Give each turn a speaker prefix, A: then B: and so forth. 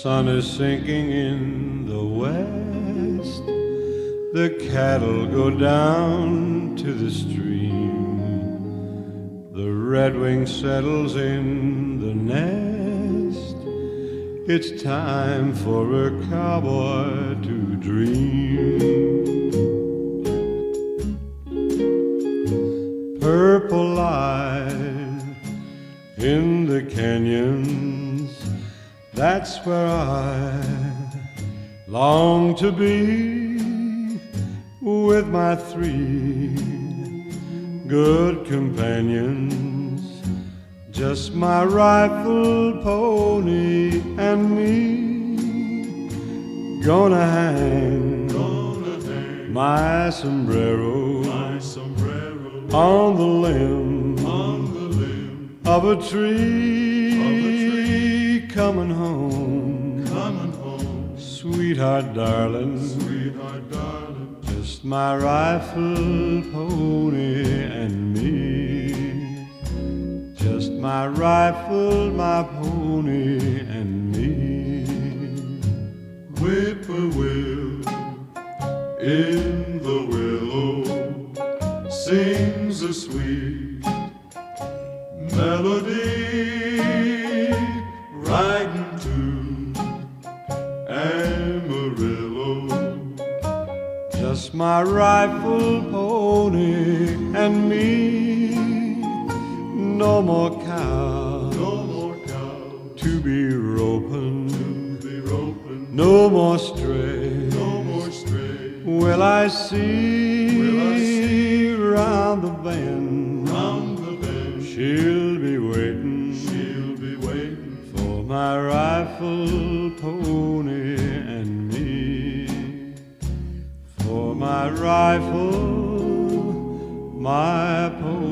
A: sun is sinking in the west. The cattle go down to the stream. The redwing settles in the nest. It's time for a cowboy to dream. Purple light in the canyons, that's where I long to be, with my three good companions, just my rifle, pony, and me. Gonna hang my sombrero on the limb of a tree. Coming home, sweetheart darling, just my rifle, pony, and me. Just my rifle, my pony, and me.
B: Whippoorwill in the willow sings a sweet melody, riding to Amarillo.
A: Just my rifle, pony, and me. No more cow, to be roping, no more stray, will I see round the bend. She'll be waiting for my rifle, pony, and me. For my rifle, my pony,